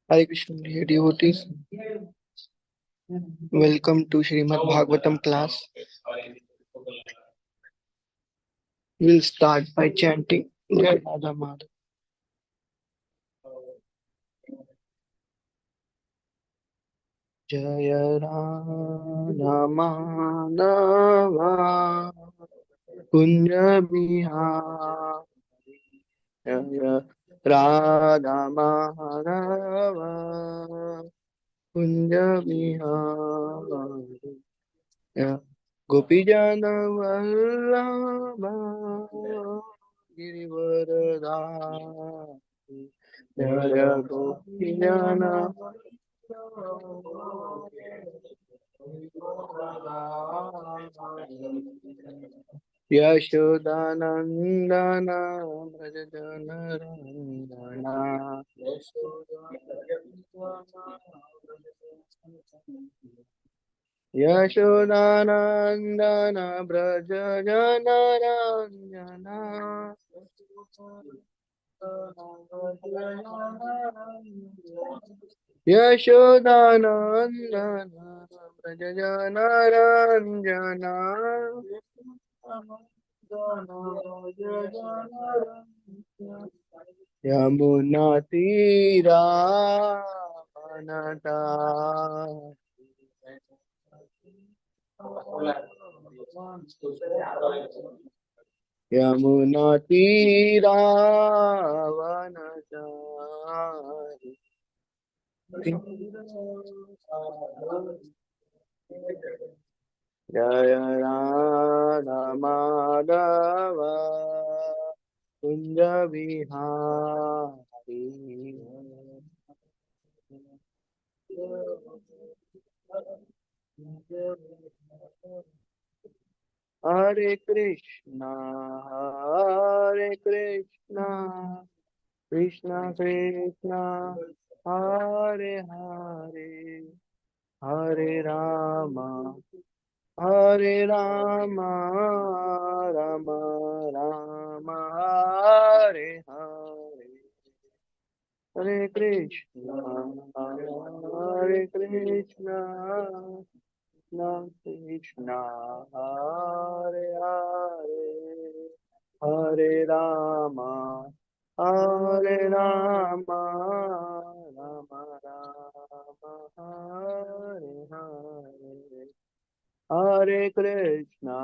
Hare Krishna, dear devotees. Welcome to Srimad Bhagavatam class. We'll start by chanting Jai Radha Madhav. Jaya Radha Madhava Kunja Bihari Jaya Radha Madhava Kunja Bihari Gopijana Vallabha Girivaradhari Jaya Gopijana Yashodanandana Brajajana Randana Yashodanandana Brajajana Randana Yashodanandana Brajajana Randana Yamuna Tira Anata Yamuna Tira Vanachari Jaya Radha Madhava Kunja Vihari Hare Krishna, Hare Krishna, Krishna Krishna, Hare Hare, Hare Rama, Hare Rama, Rama Rama, Hare Hare, Hare Krishna, Hare Krishna, Krishna Krishna, Hare Hare, Hare Rama, Hare Rama, Rama Rama, Hare Hare. Hare Krishna,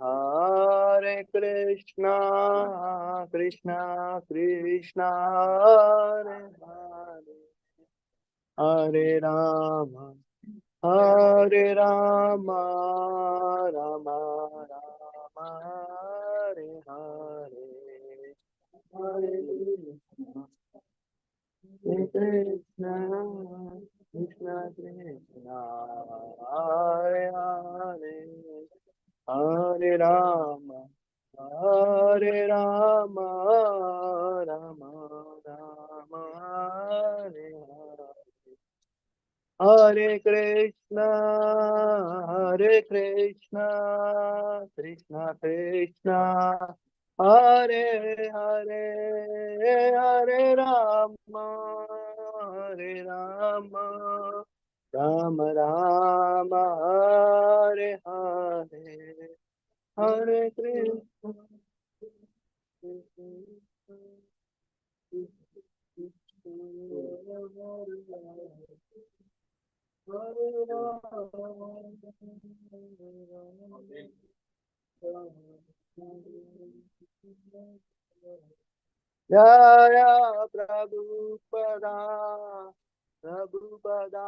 Hare Krishna, Krishna Krishna, Hare Hare, Hare Rama, Hare Rama, Rama Rama, Hare Hare, Hare Krishna, Krishna Krishna, Hare Hare, Hare Rama, Hare Rama, Rama Rama, Hare Hare. Hare Krishna, Hare Krishna, Krishna Krishna, Hare Hare, Hare Rama, Hare Rama, Rama Rama, Hare Hare, Hare Krishna. Jaya Prabhupada, Prabhupada,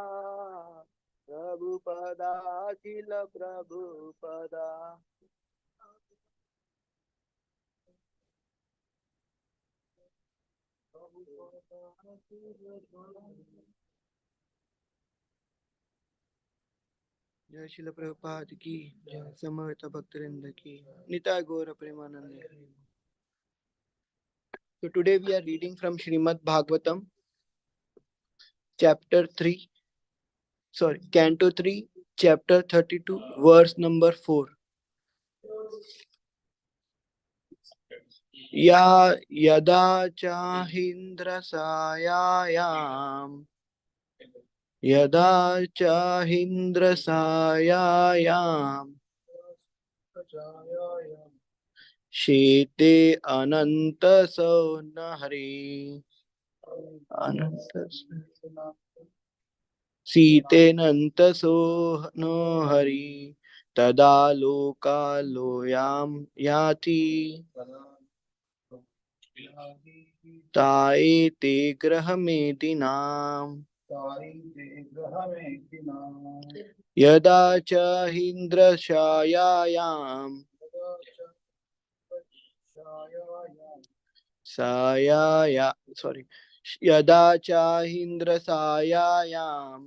Prabhupada, Kila Prabhupada. जय शिल प्रभुपाद की जय समर्थ भक्तवृंद की निताय गौर Premanand. So today we are reading from Srimad Bhagavatam, chapter 3, Canto 3, chapter 32, verse number 4. या यदा चाहीन्द्रसायायाम् यदा चाहीन्द्रसायायाम् शेते अनन्तसो न हरि अनंत सीतेनन्तसो नो हरि तदा लोकालोयां याति ताएते ग्रहमेदिनाम् यदा च इन्द्रशायायाम् सायाया सॉरी यदा च इन्द्रसायायाम्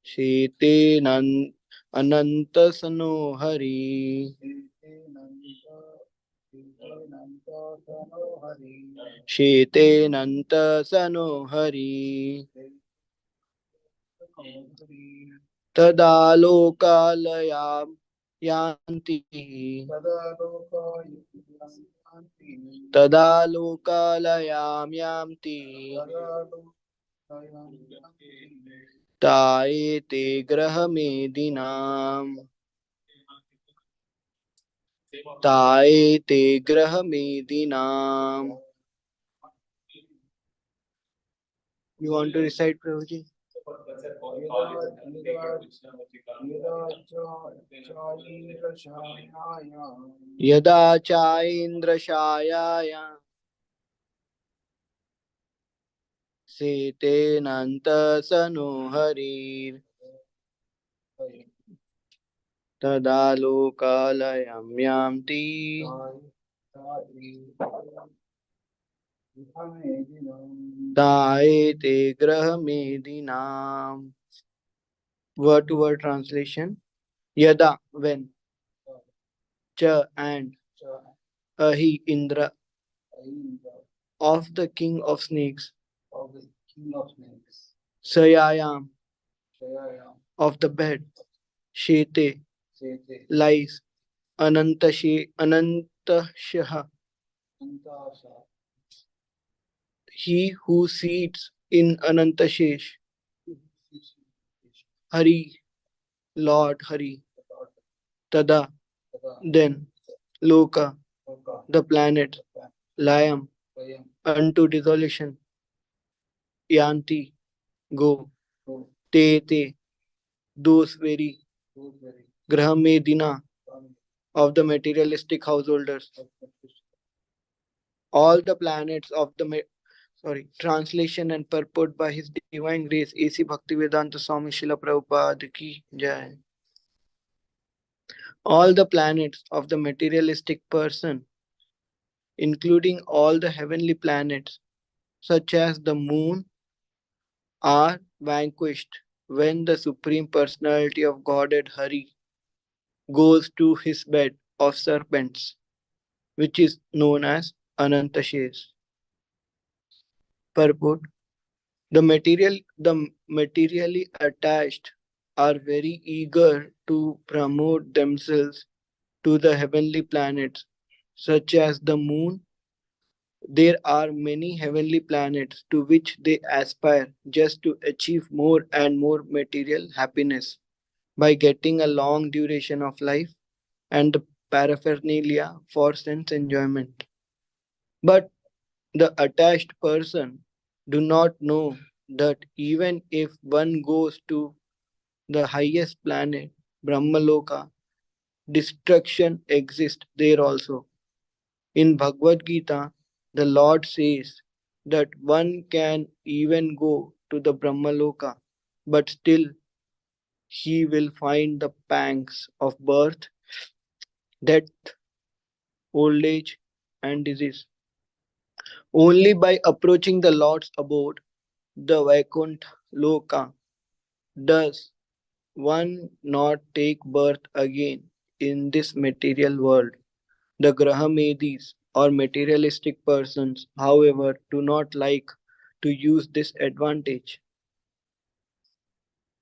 शीतेन अनन्तसनो हरि शीतेनन्तसनो हरि तदा लोकालयां यान्ति तदा लोकालयां यान्ति ताएते ग्रहमेदिनाम् ताएते ग्रहमेदिनाम्. You want to recite, Prabhuji? यदा चाइन्द्रशायाया सेतेनन्तसनो हरिर् तदा लोकालयं यान्ति ताएते ग्रहमेदिनाम्. Word to word translation. Yada, when. Cha, and. Ahi, Indra, of the king of snakes. Sayayam, of the bed. Shete, lies. Anantashaha, he who seats in Anantashesh. Hari, Lord Hari. Tada, then. Loka, the planet. Layam, unto dissolution. Yanti, go. Te, those very. Grahamedina, of the materialistic householders. All the planets of the translation and purport by His Divine Grace A.C. Bhaktivedanta Swami Srila Prabhupada ki jai. All the planets of the materialistic person, including all the heavenly planets, such as the moon, are vanquished when the Supreme Personality of Godhead Hari goes to his bed of serpents, which is known as Anantashesh. Purport. The materially attached are very eager to promote themselves to the heavenly planets, such as the moon. There are many heavenly planets to which they aspire just to achieve more and more material happiness by getting a long duration of life and the paraphernalia for sense enjoyment. But the attached person do not know that even if one goes to the highest planet, Brahmaloka, destruction exists there also. In Bhagavad Gita, the Lord says that one can even go to the Brahmaloka, but still he will find the pangs of birth, death, old age, and disease. Only by approaching the Lord's abode, the Vaikuntha Loka, does one not take birth again in this material world. The Grahamedis or materialistic persons, however, do not like to use this advantage.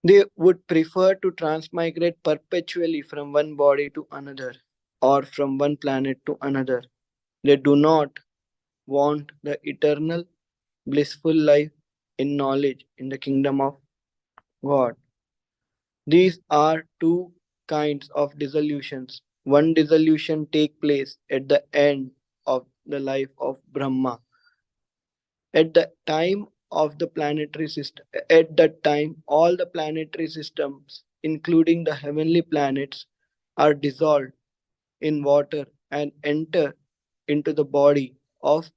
They would prefer to transmigrate perpetually from one body to another. or from one planet to another. They do not want the eternal, blissful life in knowledge in the kingdom of God. These are two kinds of dissolutions. One dissolution take place at the end of the life of Brahma. At the time of the planetary system, at that time, all the planetary systems, including the heavenly planets, are dissolved in water and enter into the body of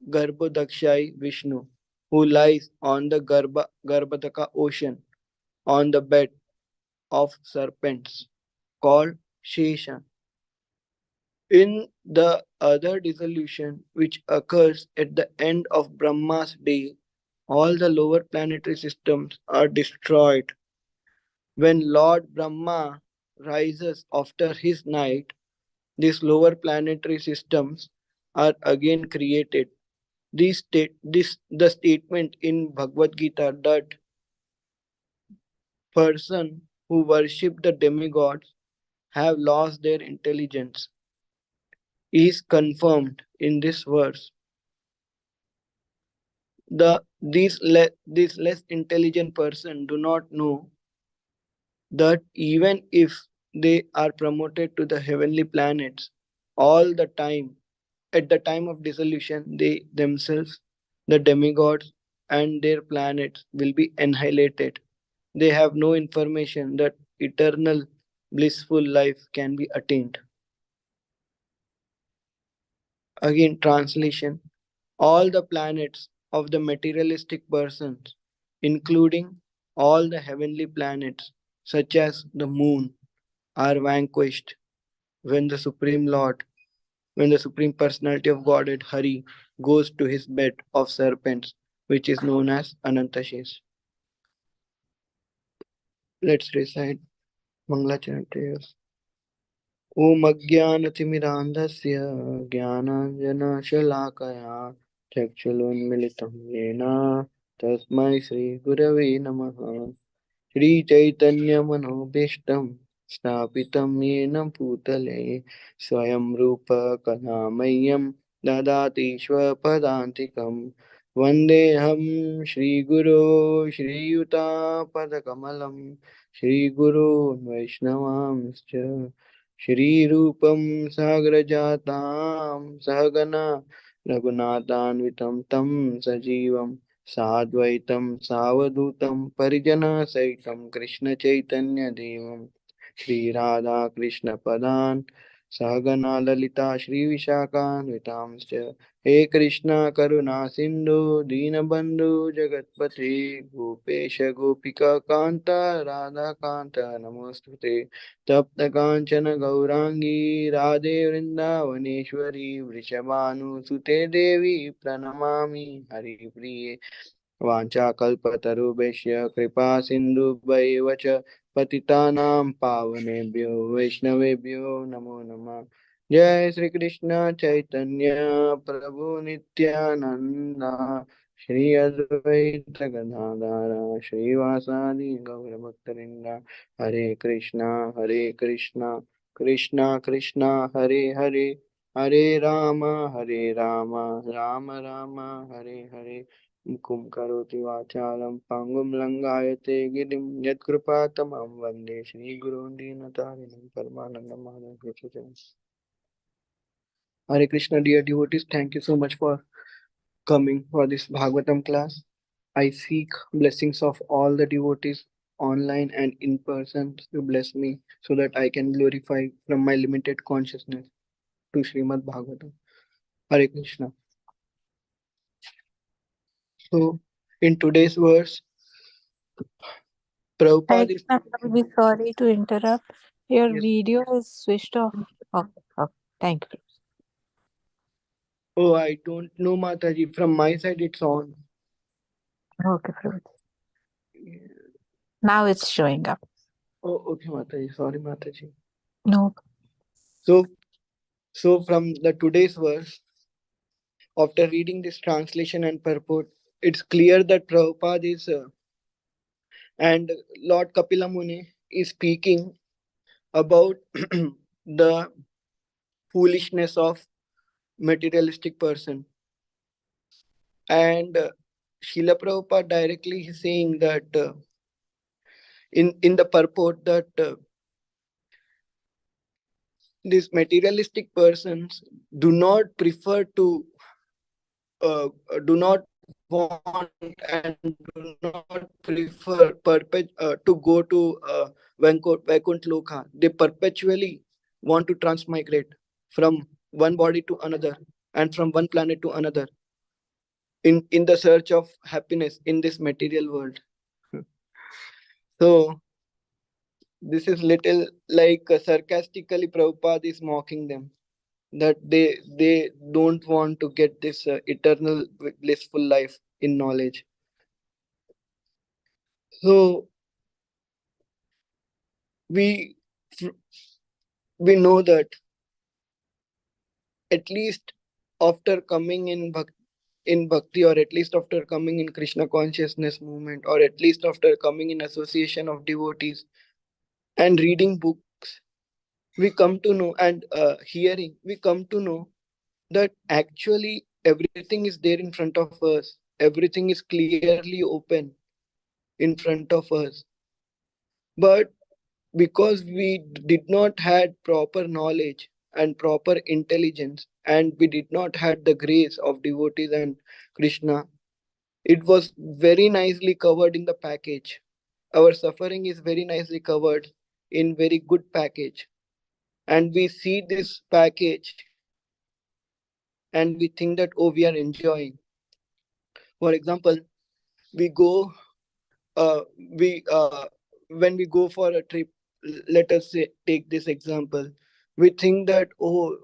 Garbhodakshai Vishnu, who lies on the Garbhodaka ocean on the bed of serpents called Shesha. In the other dissolution, which occurs at the end of Brahma's day, all the lower planetary systems are destroyed. When Lord Brahma rises after his night, these lower planetary systems are again created. The statement in Bhagavad Gita that person who worship the demigods have lost their intelligence is confirmed in this verse. This less intelligent person do not know that even if they are promoted to the heavenly planets, all the time, at the time of dissolution, they themselves, the demigods, and their planets will be annihilated. They have no information that eternal blissful life can be attained. Again, translation. All the planets of the materialistic persons, including all the heavenly planets, such as the moon, are vanquished when the Supreme Lord, when the Supreme Personality of Godhead Hari goes to his bed of serpents, which is known as Anantashesh. Let's recite Mangala prayers. ॐ अज्ञानतिमिरान्धस्य ज्ञानाञ्जनशलाकया चक्षुरुन्मिलितं येन तस्मै श्रीगुरवे नमः श्रीचैतन्यमनोभीष्टं स्थापितं येन भूतले स्वयं रूप कदा मह्यं ददाति स्वपदान्तिकं वन्देऽहं श्रीगुरो श्रीयुतापदकमलं श्रीगुरोन् वैष्णवांश्च श्रीरूपं साग्रजातां सहगना रघुनाथान्वितं तं सजीवं साद्वैतं सावधूतं परिजनसहितं कृष्णचैतन्यदेवं श्रीराधाकृष्णपदान् सहगना ललिता श्रीविशाखान्वितांश्च हे कृष्ण करुणा सिन्धु दीनबन्धु जगत्पते गोपेश गोपिका कान्त राधाकान्त नमोऽस्तुते तप्त कांचन गौरांगी राधे वृंदावनेश्वरी वृषभानुसुते देवी प्रणमामि हरिप्रिये वाञ्छाकल्पतरुभ्यश्च कृपा सिन्धुभ्यैव च पतितानां पावनेभ्यो वैष्णवेभ्यो नमो नमः जय श्री कृष्ण चैतन्य प्रभु नित्यानंद श्री अद्वैत गदाधर श्रीवासादि गौरभक्तवृंद हरे कृष्णा कृष्णा कृष्णा हरे हरे हरे राम राम राम हरे हरे मुकुं करोति वाचालं पङ्गुं लङ्घयते गिरिं यत्कृपातमं वन्दे श्रीगुरून् दीनतारिणं परमानन्दं माधवं कृष्णचरणं Hare Krishna, dear devotees, thank you so much for coming for this Bhagavatam class. I seek blessings of all the devotees online and in person to bless me so that I can glorify from my limited consciousness to Srimad Bhagavatam. Hare Krishna. So, in today's verse, Hare Prabhupada is Krishna, I'll be sorry to interrupt. Your yes. video is switched off. Okay, okay. Thank you. Oh, I don't know, Mataji. From my side, it's on. Okay, Prabhu. Now it's showing up. Oh, okay, Mataji. Sorry, Mataji. No. So, from the today's verse, after reading this translation and purport, it's clear that Prabhupada is and Lord Kapila Muni is speaking about the foolishness of materialistic person. And Srila Prabhupada directly is saying that in the purport that these materialistic persons do not prefer to do not want and do not prefer to go to Vaikunt Lokha. They perpetually want to transmigrate from one body to another and from one planet to another in the search of happiness in this material world. So this is little like sarcastically Prabhupada is mocking them that they don't want to get this eternal blissful life in knowledge. So we we know that at least after coming in bhakti, or at least after coming in Krishna consciousness movement, or at least after coming in association of devotees and reading books, we come to know, and hearing, we come to know that actually everything is there in front of us, everything is clearly open in front of us. But because we did not had proper knowledge and proper intelligence, and we did not had the grace of devotees and Krishna, it was very nicely covered in the package. Our suffering is very nicely covered in very good package, and we see this package and we think that, oh, we are enjoying. For example, we go we when we go for a trip, let us say, take this example. We think that, oh,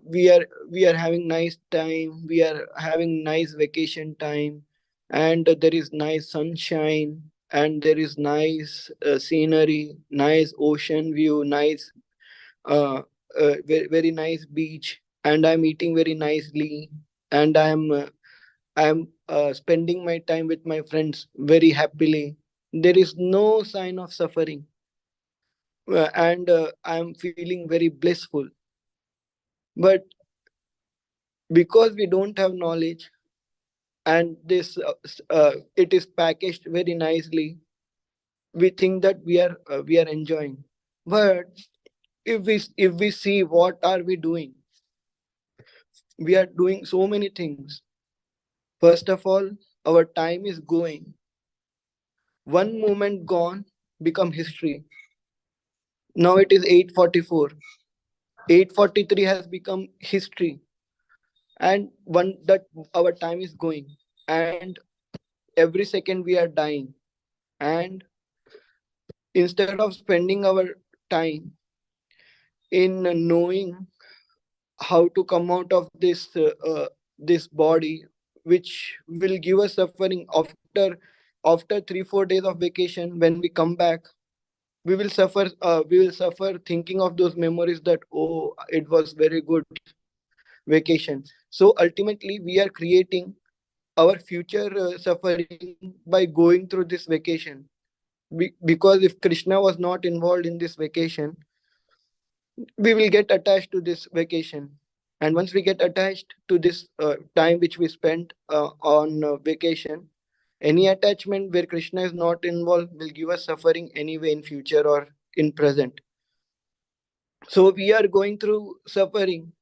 we are having nice time, we are having nice vacation time, and there is nice sunshine, and there is nice scenery, nice ocean view, nice very nice beach, and I'm eating very nicely, and I'm spending my time with my friends very happily. There is no sign of suffering, and I'm feeling very blissful. But because we don't have knowledge, and this it is packaged very nicely, we think that we are enjoying. But if we see what are we doing, we are doing so many things. First of all, our time is going. One moment gone become history. Now it is 8:44. 8:43 has become history, and one that our time is going, and every second we are dying. And instead of spending our time in knowing how to come out of this body, which will give us suffering after 3-4 days of vacation, when we come back, we will suffer thinking of those memories that, oh, it was very good vacation. So ultimately we are creating our future suffering by going through this vacation. Because if Krishna was not involved in this vacation, we will get attached to this vacation. And once we get attached to this time which we spent on vacation, any attachment where Krishna is not involved will give us suffering anyway in future or in present. So we are going through suffering.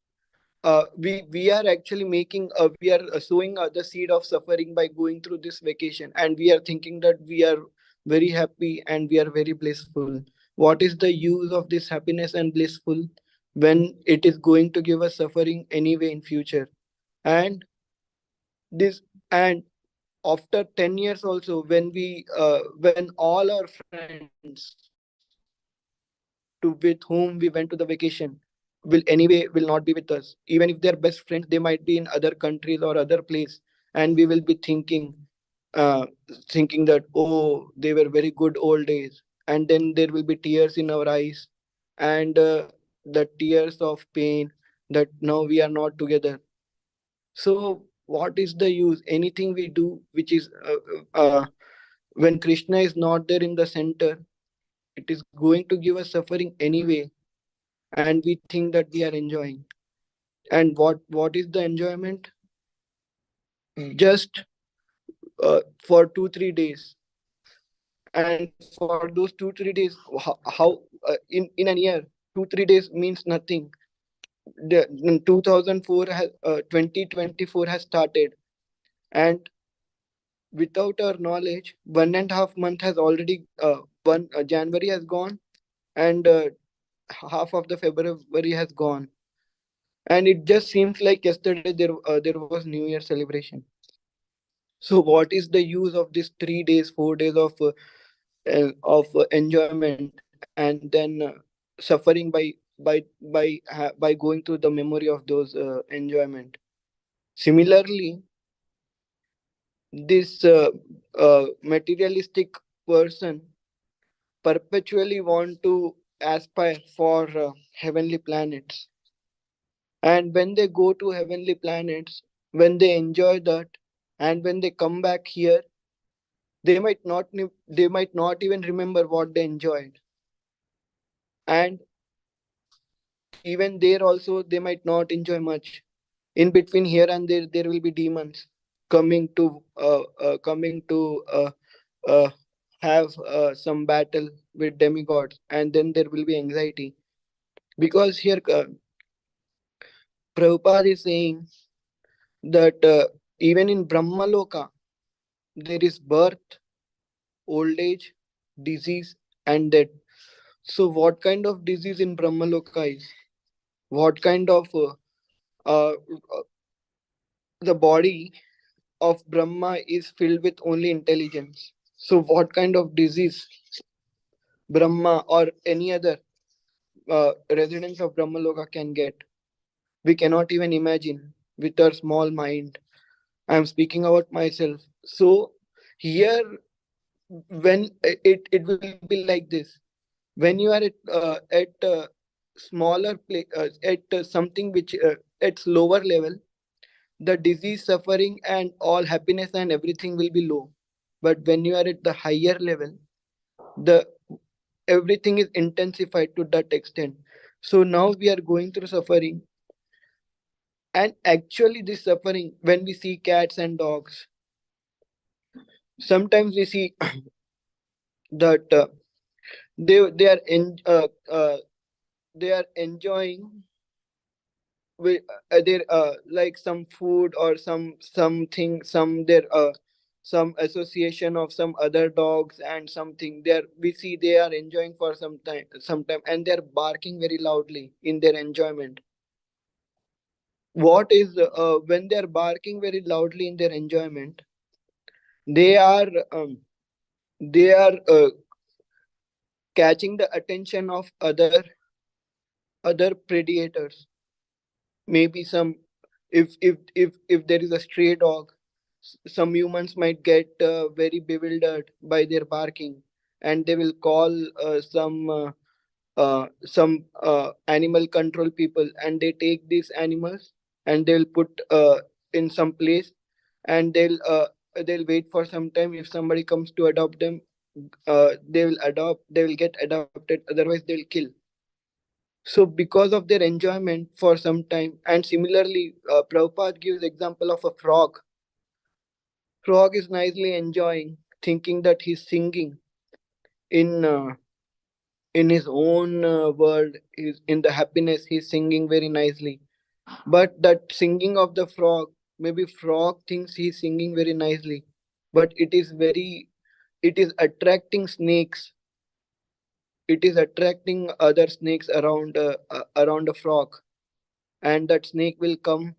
We are actually making we are sowing the seed of suffering by going through this vacation, and we are thinking that we are very happy and we are very blissful. What is the use of this happiness and blissful when it is going to give us suffering anyway in future? And this, and after 10 years also, when all our friends to with whom we went to the vacation will anyway will not be with us, even if they're best friends, they might be in other countries or other place, and we will be uh, thinking that, oh, they were very good old days, and then there will be tears in our eyes, and the tears of pain that now we are not together. So what is the use? Anything we do which is when Krishna is not there in the center, it is going to give us suffering anyway. and we think that we are enjoying. And what is the enjoyment? Just for 2 3 days. And for those 2 3 days, how in a year, 2 3 days means nothing. The 2004 has 2024 has started, and without our knowledge, 1.5 month has already one January has gone, and half of the February has gone, and it just seems like yesterday there was New Year celebration. So what is the use of these 3 days, 4 days of enjoyment, and then suffering by going through the memory of those enjoyment? Similarly, this materialistic person perpetually want to aspire for heavenly planets, and when they go to heavenly planets, when they enjoy that, and when they come back here, they might not even remember what they enjoyed. And even there also they might not enjoy much. In between here and there will be demons coming to uh, have some battle with demigods, and then there will be anxiety, because here Prabhupada is saying that even in Brahmaloka there is birth, old age, disease, and death. So what kind of disease in Brahmaloka is? What kind of uh, the body of Brahma is filled with only intelligence. So what kind of disease Brahma or any other residents of Brahmaloka can get? We cannot even imagine with our small mind. I am speaking about myself. So here, when it will be like this, when you are at smaller play at something which at lower level, the disease, suffering, and all happiness and everything will be low. But when you are at the higher level, the everything is intensified to that extent. So now we are going through suffering, and actually this suffering, when we see cats and dogs, sometimes we see that they are they are enjoying with their like some food or something, some association of some other dogs and something there, we see they are enjoying for some time, and they are barking very loudly in their enjoyment. What is when they are barking very loudly in their enjoyment, they are um, they are catching the attention of other predators. Maybe some, if there is a stray dog, some humans might get very bewildered by their barking, and they will call animal control people, and they take these animals and they'll put in some place, and they'll wait for some time. If somebody comes to adopt them, they will get adopted, otherwise they'll kill. So because of their enjoyment for some time. And similarly, Prabhupada gives example of a frog. Frog is nicely enjoying, thinking that he's singing in in his own world. He's in the happiness, he's singing very nicely. But that singing of the frog, maybe frog thinks he's singing very nicely, but it is attracting snakes. It is attracting other snakes around a frog, and that snake will come,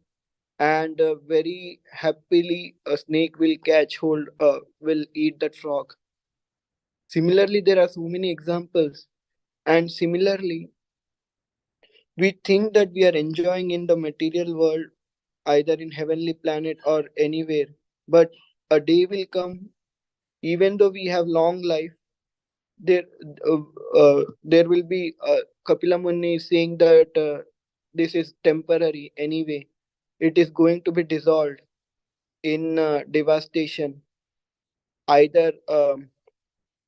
and very happily a snake will catch hold, will eat that frog. Similarly, there are so many examples. And similarly, we think that we are enjoying in the material world, either in heavenly planet or anywhere, but a day will come, even though we have long life, there there will be Kapila Muni saying that this is temporary anyway. It is going to be dissolved in devastation, either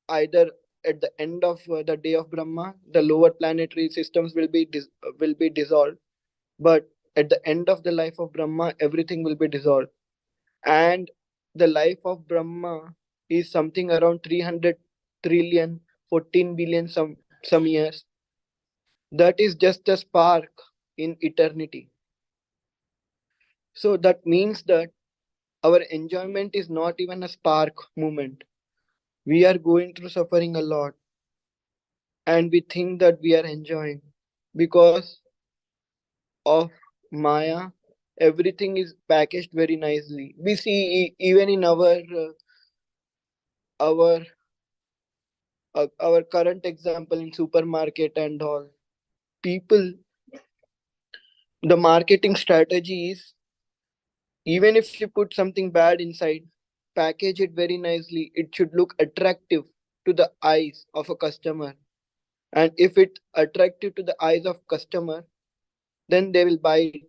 either at the end of the day of Brahma, the lower planetary systems will be dissolved. But at the end of the life of Brahma, everything will be dissolved. And the life of Brahma is something around 300 trillion, 14 billion some years. That is just a spark in eternity. So that means that our enjoyment is not even a spark moment. We are going through suffering a lot, and we think that we are enjoying because of Maya. Everything is packaged very nicely. We see even in our our current example in supermarket and all, people, the marketing strategy is, even if you put something bad inside, package it very nicely, it should look attractive to the eyes of a customer. And if it attractive to the eyes of customer, then they will buy it.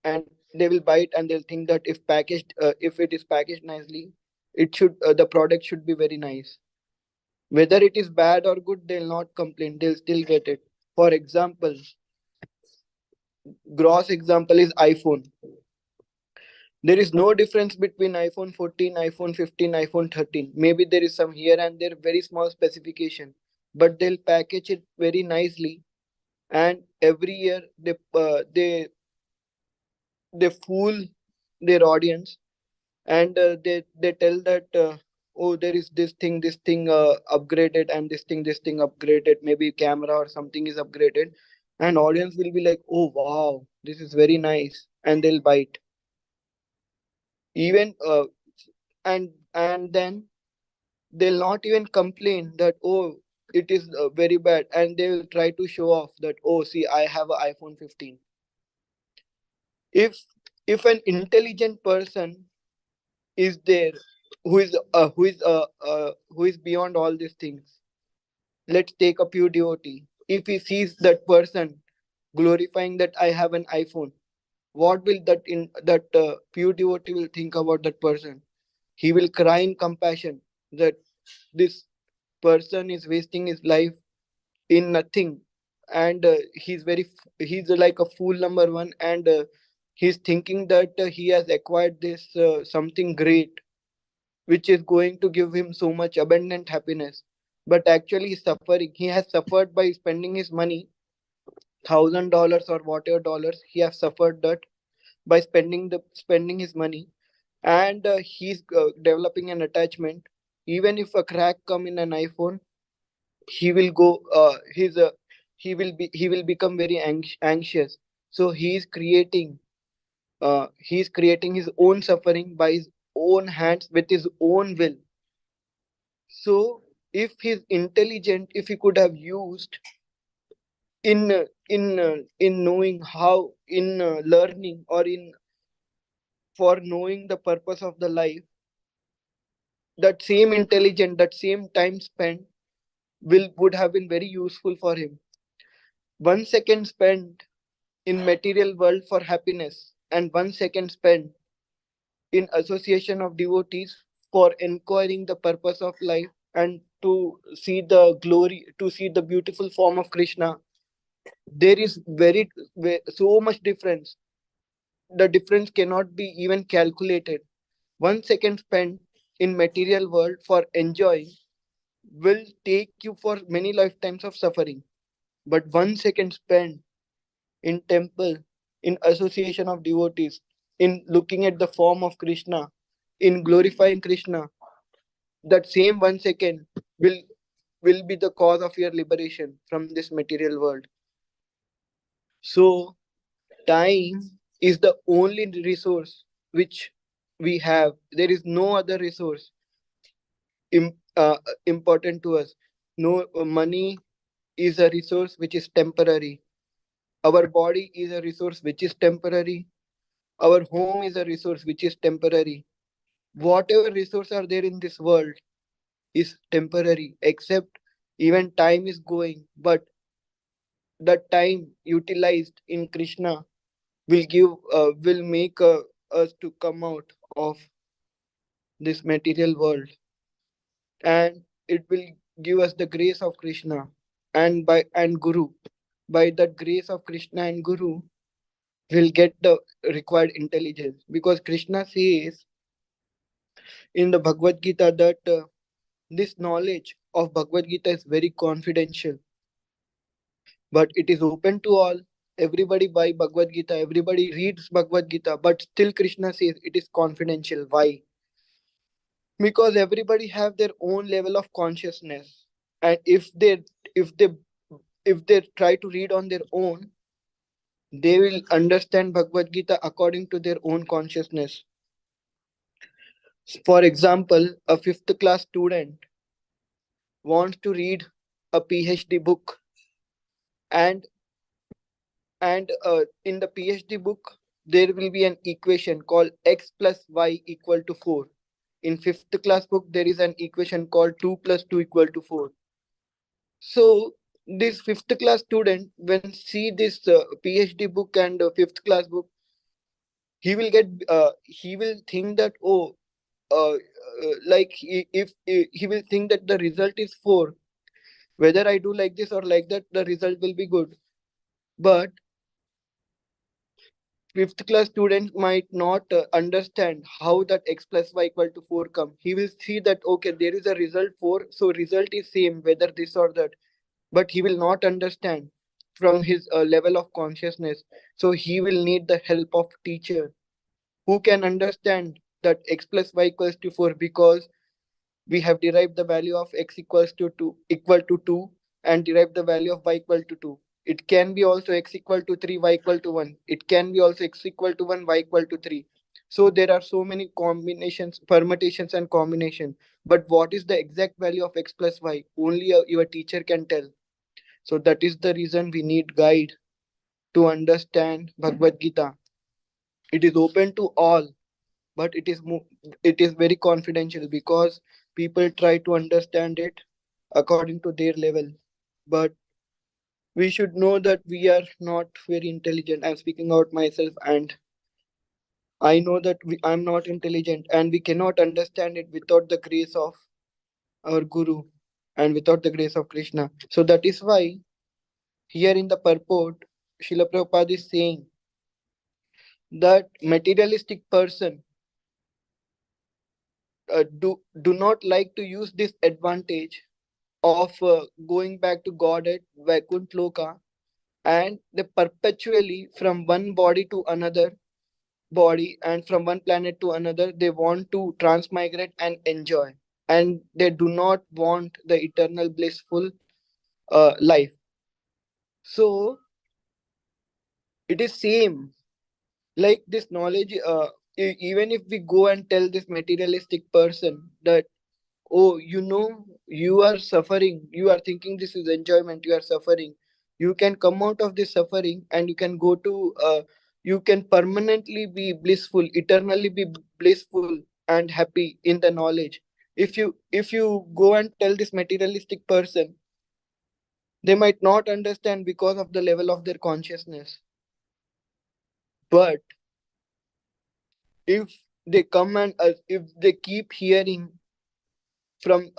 And they will buy it, and they'll think that if it is packaged nicely, it should the product should be very nice. Whether it is bad or good, they'll not complain, they'll still get it. For example, gross example is iPhone. There is no difference between iPhone 14, iPhone 15, iPhone 13. Maybe there is some here and there very small specification, but they'll package it very nicely. And every year they fool their audience, and they tell that, oh, there is this thing upgraded, and this thing upgraded, maybe camera or something is upgraded, and audience will be like, oh wow, this is very nice, and they'll buy it. Even and then they'll not even complain that, oh, it is very bad, and they will try to show off that, oh, see, I have an iPhone 15. If an intelligent person is there, who is beyond all these things, let's take a pure devotee. If he sees that person glorifying that I have an iPhone, what will that pure devotee will think about that person? He will cry in compassion that this person is wasting his life in nothing. And he's like a fool number one, and he's thinking that he has acquired this something great, which is going to give him so much abundant happiness. But actually he's suffering. He has suffered by spending his money, $1,000 or whatever dollars he has suffered that by spending his money. And he's developing an attachment. Even if a crack come in an iPhone, he will go he will become very anxious. So he's creating his own suffering by his own hands with his own will. So if he's intelligent, if he could have used in knowing how, in learning, or in for knowing the purpose of the life, that same intelligent, that same time spent will would have been very useful for him. 1 second spent in material world for happiness, and 1 second spent in association of devotees for inquiring the purpose of life, and to see the glory, to see the beautiful form of Krishna, there is so much difference. The difference cannot be even calculated. 1 second spent in material world for enjoying will take you for many lifetimes of suffering. But 1 second spent in temple, in association of devotees, in looking at the form of Krishna, in glorifying Krishna, that same 1 second will will be the cause of your liberation from this material world. So time is the only resource which we have. There is no other resource important to us. No, money is a resource which is temporary. Our body is a resource which is temporary. Our home is a resource which is temporary. Whatever resources are there in this world is temporary, except even time is going. But the time utilized in Krishna will make us to come out of this material world, and it will give us the grace of Krishna and Guru. By that grace of Krishna and Guru, we'll get the required intelligence. Because Krishna says in the Bhagavad Gita that this knowledge of Bhagavad Gita is very confidential, but it is open to all. Everybody buy Bhagavad Gita, everybody reads Bhagavad Gita, but still Krishna says it is confidential. Why? Because everybody have their own level of consciousness, and if they if they try to read on their own, they will understand Bhagavad Gita according to their own consciousness. For example, a fifth class student wants to read a PhD book, and in the PhD book there will be an equation called x plus y equal to 4. In fifth class book there is an equation called 2 plus 2 equal to 4. So this fifth class student when see this PhD book and fifth class book, he will think that, oh, if he will think that the result is 4, whether I do like this or like that, the result will be good. But fifth class student might not understand how that x plus y equal to 4 come. He will see that, okay, there is a result 4, so result is same whether this or that, but he will not understand from his level of consciousness. So he will need the help of teacher who can understand that x plus y equals to 4, because we have derived the value of x equals to 2 equal to 2, and derived the value of y equal to 2. It can be also x equal to 3, y equal to 1. It can be also x equal to 1, y equal to 3. So there are so many combinations, permutations and combination. But what is the exact value of x plus y? Only your teacher can tell. So that is the reason we need guide to understand Bhagavad Gita. It is open to all, but it is very confidential, because people try to understand it according to their level. But we should know that we are not very intelligent. I'm speaking out myself, and I know that I'm not intelligent, and we cannot understand it without the grace of our Guru and without the grace of Krishna. So that is why here in the purport, Srila Prabhupada is saying that materialistic person do not like to use this advantage of going back to God at Vaikunt Loka, and they perpetually from one body to another body and from one planet to another, they want to transmigrate and enjoy, and they do not want the eternal blissful life. So it is same like this knowledge. Even if we go and tell this materialistic person that, oh, you are suffering, you are thinking this is enjoyment, you are suffering, you can come out of this suffering and you can go to you can permanently be blissful, eternally be blissful and happy in the knowledge. If you go and tell this materialistic person, they might not understand because of the level of their consciousness. But if they come and if they keep hearing from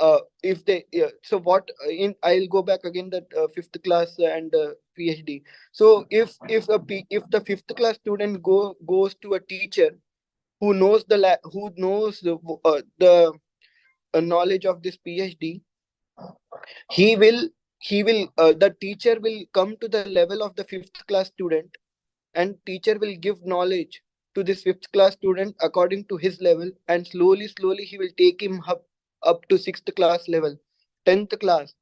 if they so what in I'll go back again that fifth class and PhD. So if the fifth class student goes to a teacher who knows who knows the knowledge of this PhD, he will the teacher will come to the level of the fifth class student, and teacher will give knowledge to this fifth class student according to his level, and slowly he will take him up to sixth class level, 10th class,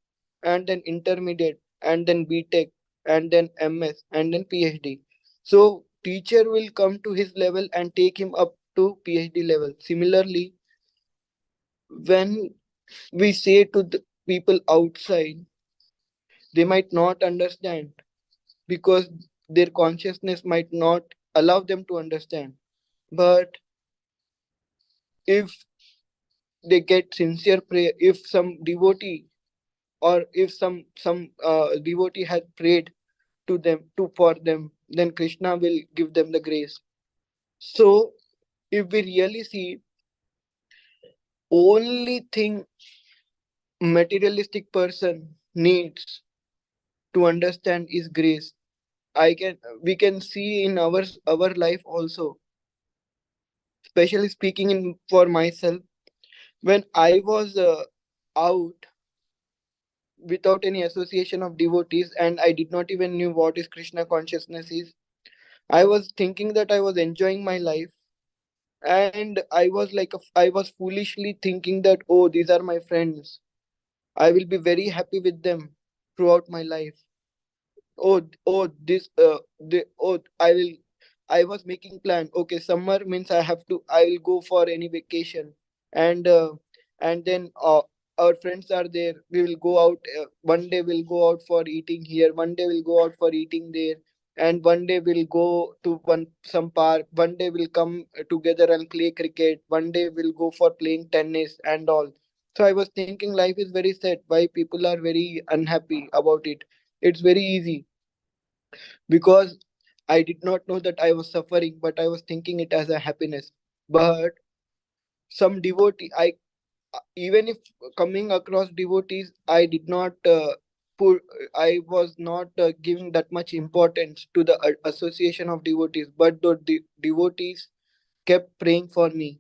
and then intermediate, and then BTech, and then MS, and then PhD. So teacher will come to his level and take him up to PhD level. Similarly, when we say to the people outside, they might not understand, because their consciousness might not allow them to understand. But if they get sincere prayer, if some devotee or if some devotee has prayed to them to for them, then Krishna will give them the grace. So if we really see, only thing materialistic person needs to understand is grace. I can We can see in our life also, especially speaking in for myself, when I was out without any association of devotees, and I did not even knew what is Krishna consciousness is. I was thinking that I was enjoying my life, and I was foolishly thinking that, oh, these are my friends, I will be very happy with them throughout my life. Oh, this oh, I was making plan. Okay, summer means I will go for any vacation. And uh, and then our friends are there, we will go out. One day we'll go out for eating here, one day we'll go out for eating there, and one day we'll go to some park, one day we'll come together and play cricket, one day we'll go for playing tennis and all. So I was thinking life is very sad, why people are very unhappy about it. It's very easy, because I did not know that I was suffering, but I was thinking it as a happiness. But some devotee, even if coming across devotees, I did not put, I was not giving that much importance to the association of devotees. But the devotees kept praying for me,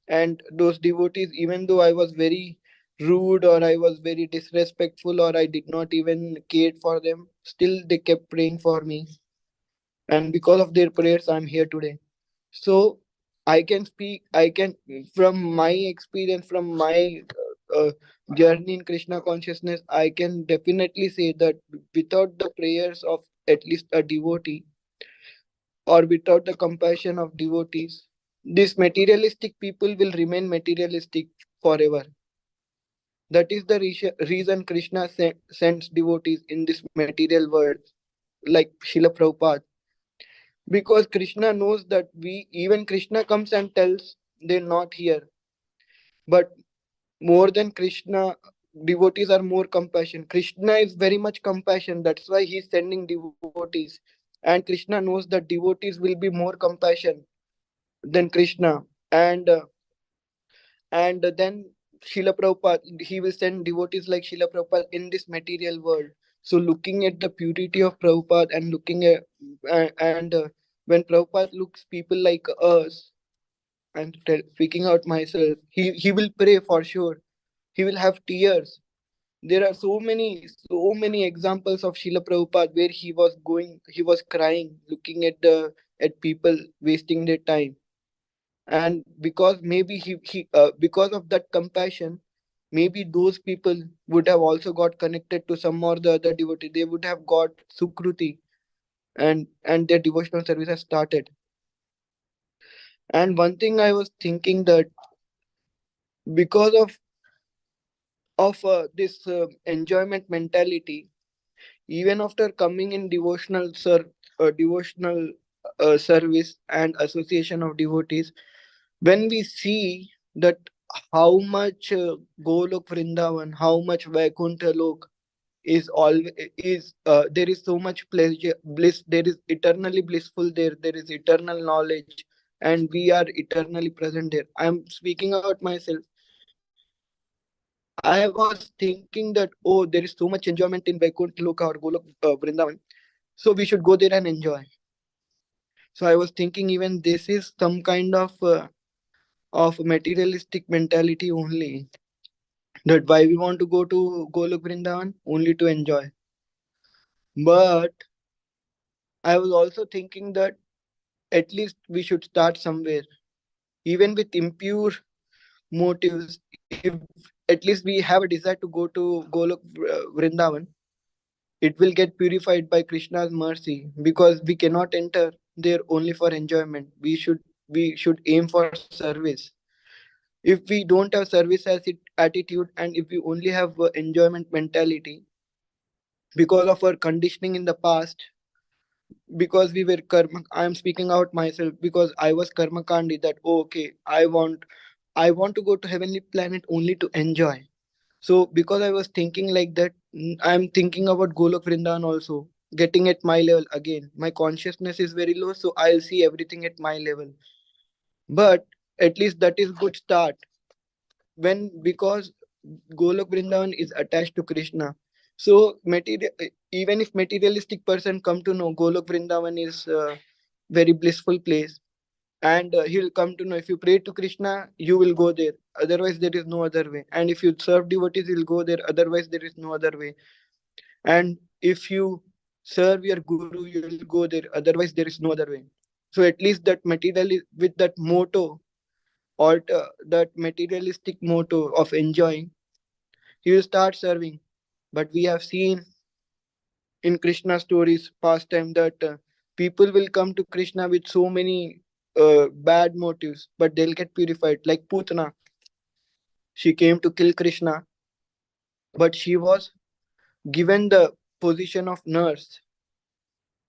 and those devotees, even though I was very rude or I was very disrespectful or I did not even care for them, still they kept praying for me, and because of their prayers I'm here today. So I can, from my experience, from my journey in Krishna consciousness, I can definitely say that without the prayers of at least a devotee, or without the compassion of devotees, these materialistic people will remain materialistic forever. That is the reason Krishna sends devotees in this material world, like Srila Prabhupada. Because Krishna knows that even Krishna comes and tells they're not here. But more than Krishna, devotees are more compassion. Krishna is very much compassion. That's why he's sending devotees. And Krishna knows that devotees will be more compassion than Krishna. And then Srila Prabhupada, he will send devotees like Srila Prabhupada in this material world. So looking at the purity of Prabhupada, and looking at and when Prabhupada looks people like us, I'm speaking out myself, he will pray for sure. He will have tears. There are so many examples of Srila Prabhupada where he was crying, looking at people wasting their time. And because maybe because of that compassion, maybe those people would have also got connected to some or the other devotee. They would have got sukruti, and their devotional service has started. And one thing I was thinking that because of this enjoyment mentality, even after coming in devotional service and association of devotees, when we see that how much Golok Vrindavan, how much Vaikuntha Lok is all is there is so much pleasure, bliss, there is eternally blissful there, there is eternal knowledge, and we are eternally present there. I am speaking about myself. I was thinking that, oh, there is so much enjoyment in Vaikuntha Lok or Golok Vrindavan, so we should go there and enjoy. So I was thinking even this is some kind of materialistic mentality only, that why we want to go to Golok Vrindavan only to enjoy. But I was also thinking that at least we should start somewhere, even with impure motives. If at least we have a desire to go to Golok Vrindavan, it will get purified by Krishna's mercy, because we cannot enter there only for enjoyment. We should aim for service. If we don't have service attitude, and if we only have enjoyment mentality, because of our conditioning in the past, because we were karma, I am speaking out myself, because I was karma kandi, that, oh, okay, I want to go to heavenly planet only to enjoy. So because I was thinking like that, I'm thinking about Golok Vrindavan also, getting at my level again. My consciousness is very low, so I'll see everything at my level. But at least that is good start. When, because Golok Vrindavan is attached to Krishna. So material, even if materialistic person come to know Golok Vrindavan is very blissful place, and he'll come to know if you pray to Krishna, you will go there. Otherwise, there is no other way. And if you serve devotees, you'll go there. Otherwise, there is no other way. And if you serve your guru, you will go there. Otherwise, there is no other way. So at least that material with that motto, or that materialistic motto of enjoying, he will start serving. But we have seen in Krishna stories past time that people will come to Krishna with so many bad motives, but they'll get purified. Like Putana, she came to kill Krishna, but she was given the position of nurse.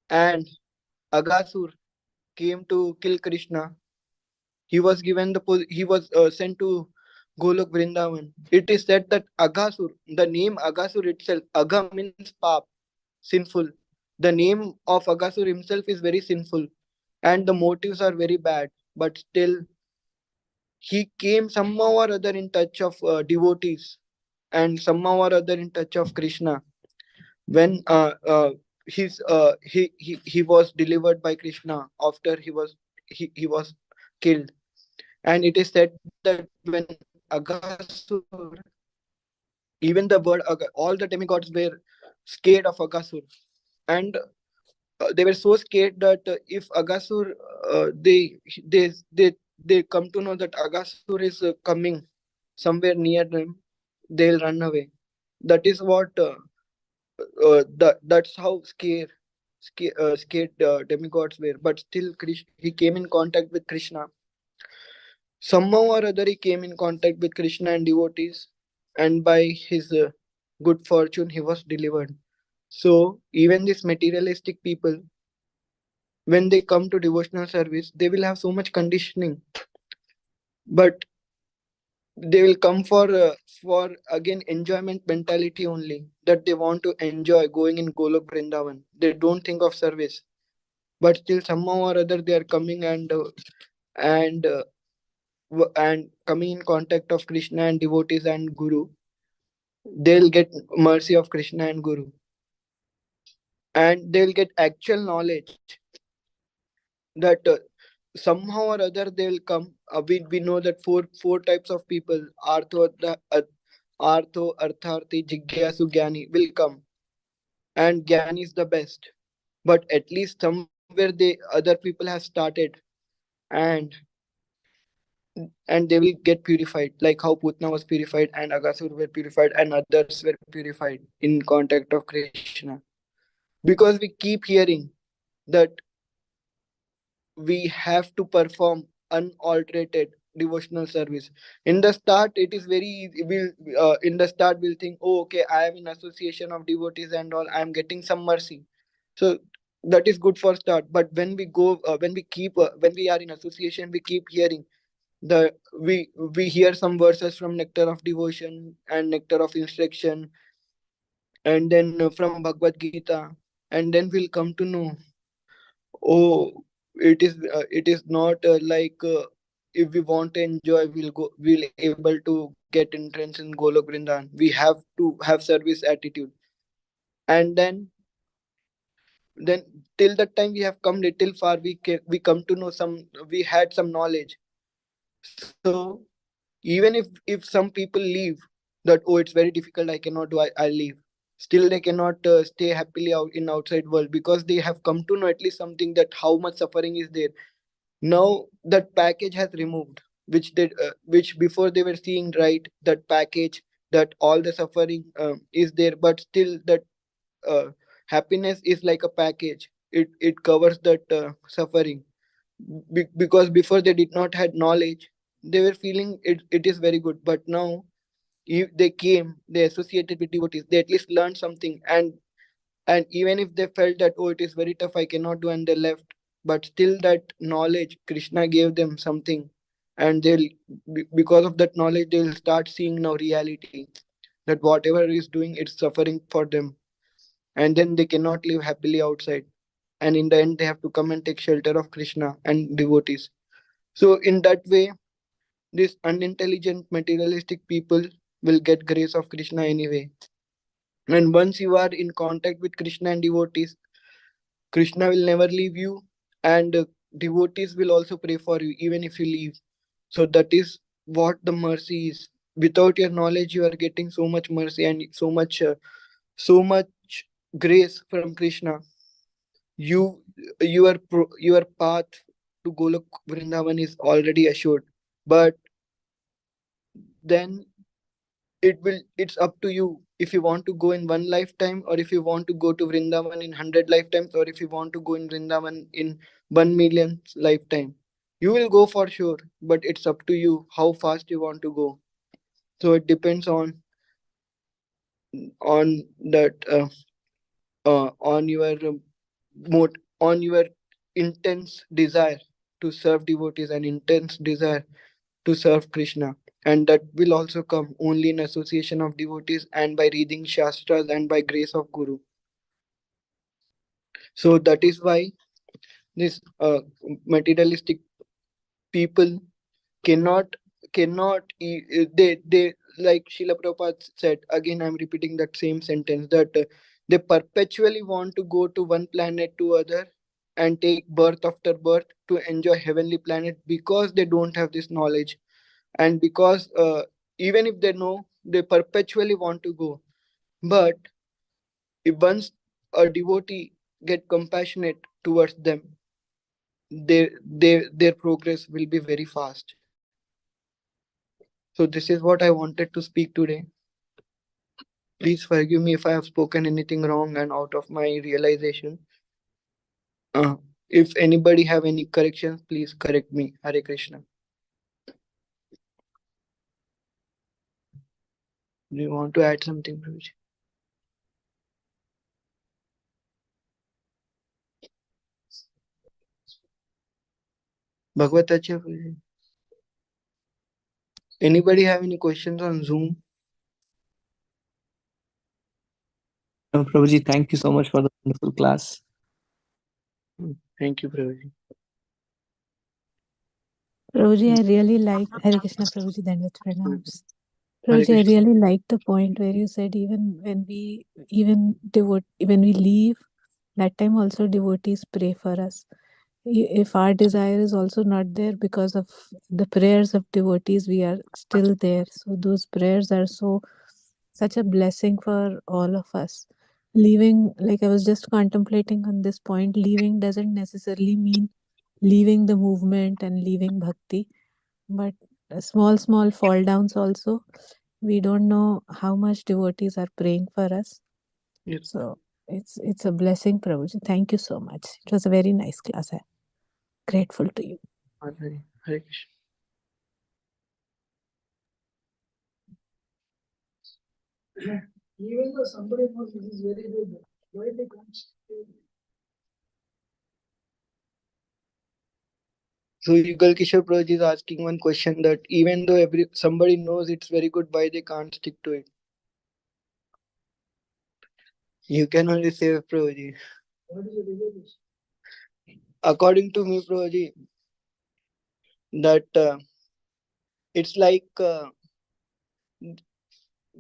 And Agasur came to kill Krishna. He was given he was sent to Golok Vrindavan. It is said that Agasur, the name Agasur itself, Aga means pap, sinful. The name of Agasur himself is very sinful, and the motives are very bad. But still, he came somehow or other in touch of devotees, and somehow or other in touch of Krishna. When he was delivered by Krishna after he was killed. And it is said that when Agasur, even the word all the demigods were scared of Agasur. And they were so scared that if Agasur, they they they come to know that Agasur is coming somewhere near them, they'll run away. That is what that's how scared demigods were. But still, he came in contact with Krishna. Somehow or other, he came in contact with Krishna and devotees, and by his good fortune, he was delivered. So, even these materialistic people, when they come to devotional service, they will have so much conditioning, but they will come for again enjoyment mentality only, that they want to enjoy going in Golok Vrindavan. They don't think of service, but still somehow or other they are coming and and coming in contact of Krishna and devotees and Guru. They'll get mercy of Krishna and Guru, and they'll get actual knowledge that somehow or other they'll come. We know that four types of people: artho, artharthi, jigyasu, gyani will come, and gyani is the best. But at least somewhere they other people have started, and and they will get purified, like how Putna was purified and Agasur were purified and others were purified in contact of Krishna. Because we keep hearing that we have to perform unalterated devotional service. In the start it is very easy. In the start we'll think, oh okay, I am in association of devotees and all, I am getting some mercy. So that is good for start. But when we go when we are in association, we keep hearing the we hear some verses from nectar of devotion and nectar of instruction, and then from Bhagavad Gita, and then we'll come to know, oh, it is not like if we want to enjoy, we'll able to get entrance in Golok Vrindavan. We have to have service attitude. And then till that time we have come little far, we come to know some, we had some knowledge. So even if some people leave, that oh it's very difficult, I cannot do, I'll leave, still they cannot stay happily out in outside world, because they have come to know at least something, that how much suffering is there. Now that package has removed, which before they were seeing, right, that package, that all the suffering is there, but still that uh, happiness is like a package, it covers that suffering. Because before they did not had knowledge, they were feeling it is very good. But now if they came, they associated with devotees, they at least learned something. And even if they felt that oh it is very tough, I cannot do, and they left, but still that knowledge, Krishna gave them something. And because of that knowledge, they'll start seeing now reality, that whatever is doing, it's suffering for them. And then they cannot live happily outside, and in the end they have to come and take shelter of Krishna and devotees. So in that way, these unintelligent materialistic people, will get grace of Krishna anyway. And once you are in contact with Krishna and devotees, Krishna will never leave you, and devotees will also pray for you even if you leave. So that is what the mercy is. Without your knowledge, you are getting so much mercy and so much grace from Krishna. You your path to Golok Vrindavan is already assured. But then it's up to you if you want to go in one lifetime, or if you want to go to Vrindavan in 100 lifetimes, or if you want to go in Vrindavan in 1 million lifetime. You will go for sure, but it's up to you how fast you want to go. So it depends on that on your on your intense desire to serve devotees and intense desire to serve Krishna. And that will also come only in association of devotees and by reading Shastras and by grace of Guru. So that is why this materialistic people cannot they like Srila Prabhupada said, again I'm repeating that same sentence, that they perpetually want to go to one planet to other and take birth after birth to enjoy heavenly planet, because they don't have this knowledge, and because even if they know, they perpetually want to go. But if once a devotee get compassionate towards them, their progress will be very fast. So this is what I wanted to speak today. Please forgive me if I have spoken anything wrong and out of my realization. uh, if anybody have any corrections, please correct me. Hare Krishna. Do you want to add something, Prabhuji? Bhagavad Gita, Prabhuji. Anybody have any questions on Zoom? Prabhuji, thank you so much for the wonderful class. Thank you, Prabhuji. Prabhuji, I really liked Hare Krishna Prabhuji, Dandavat Pranams. Hare Prabhuji, I Krishna. really liked the point where you said when we leave, that time also devotees pray for us. If our desire is also not there, because of the prayers of devotees, we are still there. So those prayers are such a blessing for all of us. Leaving, like I was just contemplating on this point, leaving doesn't necessarily mean leaving the movement and leaving bhakti, but small fall downs also. We don't know how much devotees are praying for us. Yes. So it's a blessing, Prabhuji. Thank you so much. It was a very nice class. I'm grateful to you. Hare Krishna. Even though somebody knows this is very good, why they can't stay? So Yugal Kishore Prabhuji is asking one question, that even though somebody knows it's very good, why they can't stick to it? You can only say, Prabhuji. What is the reason? According to me, Prabhuji, that it's like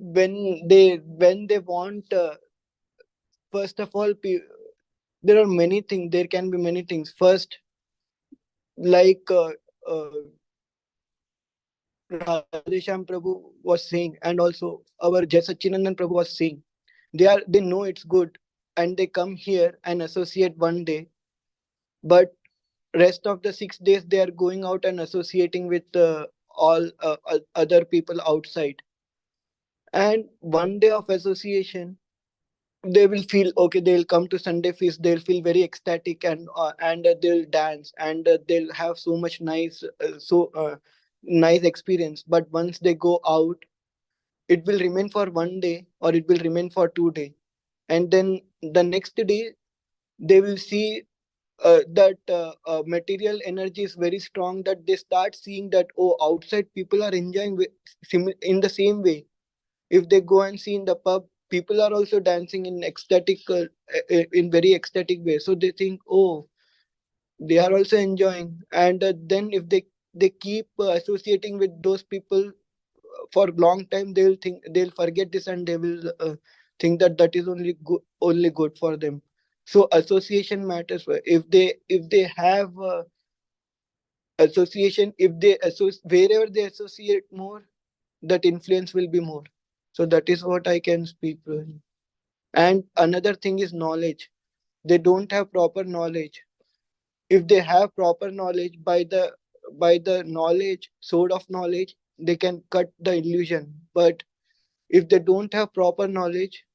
when they want, first of all, there are many things. There can be many things. First, like Radhesham Prabhu was saying, and also our Jai Sachinandan Prabhu was saying, they know it's good, and they come here and associate one day, but rest of the 6 days they are going out and associating with all other people outside. And one day of association, they will feel okay, they'll come to Sunday feast, they'll feel very ecstatic, and they'll dance, and they'll have so much nice experience. But once they go out, it will remain for one day, or it will remain for 2 days, and then the next day they will see that material energy is very strong, that they start seeing that, oh, outside people are enjoying in the same way. If they go and see in the pub, people are also dancing in in very ecstatic way, so they think, oh, they are also enjoying. And then if they keep associating with those people, for long time they'll forget this, and they will think that that is only good for them. So association matters. If they have association, if they wherever they associate more, that influence will be more. So that is what I can speak, Rohini. And another thing is knowledge. They don't have proper knowledge. If they have proper knowledge, by the knowledge, sword of knowledge, they can cut the illusion. But if they don't have proper knowledge,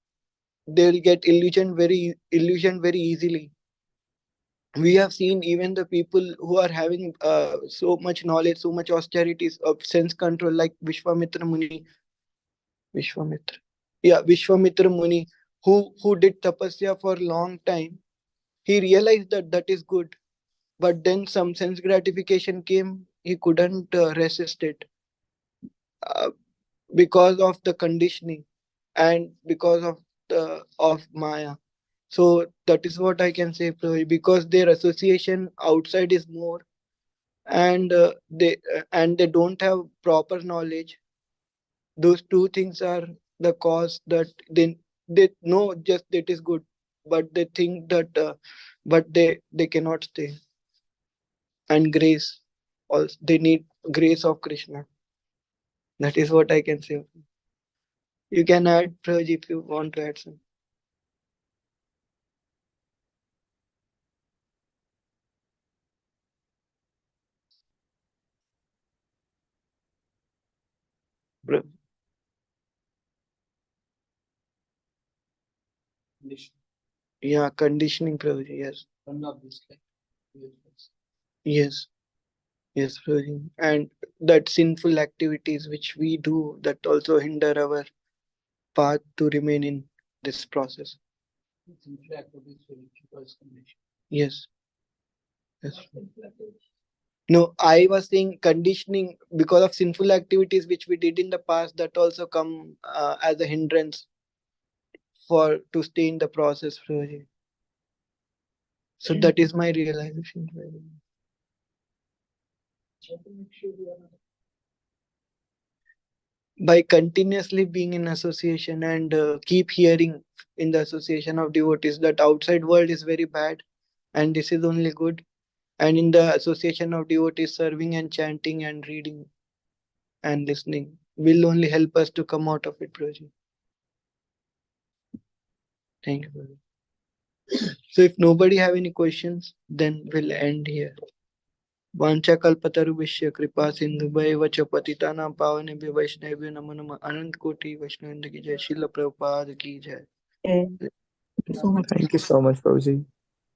they'll get illusion very easily. We have seen even the people who are having so much knowledge, so much austerities of sense control, like Vishwamitra. Yeah, Vishwamitra Muni, who did tapasya for a long time. He realized that that is good, but then some sense gratification came. He couldn't resist it uh, because of the conditioning and because of Maya. So that is what I can say, Pravi, because their association outside is more, and they don't have proper knowledge. Those two things are the cause that they know just that is good, but they think that but they cannot stay. And grace, also they need grace of Krishna. That is what I can say. You can add, Praj, if you want to add some. Praj. Yeah, conditioning, Praj. Yes. Yes. Yes, Praj. And that sinful activities which we do that also hinder our path to remain in this process. Yes. Yes. No, I was saying conditioning because of sinful activities which we did in the past that also come as a hindrance for to stay in the process, Praj. So that is my realization. By continuously being in association and keep hearing in the association of devotees that outside world is very bad and this is only good, and in the association of devotees serving and chanting and reading and listening will only help us to come out of it, Prabhuji. Thank you, Prabhuji. So if nobody have any questions, then we'll end here. वांछा कल्पतरुभ्यश्च कृपा सिन्धुभ्यैव च पतितानां पावनेभ्यो वैष्णवेभ्यो नमो नमः। अनंत कोटि वैष्णवेन्द्र की जय। श्रील प्रभुपाद की जय। Yeah. Thank you so much. Thank you so much, Prabhuji.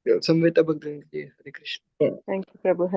संवेता भक्त की जय। हरे Krishna. Thank you, Prabhu. Hare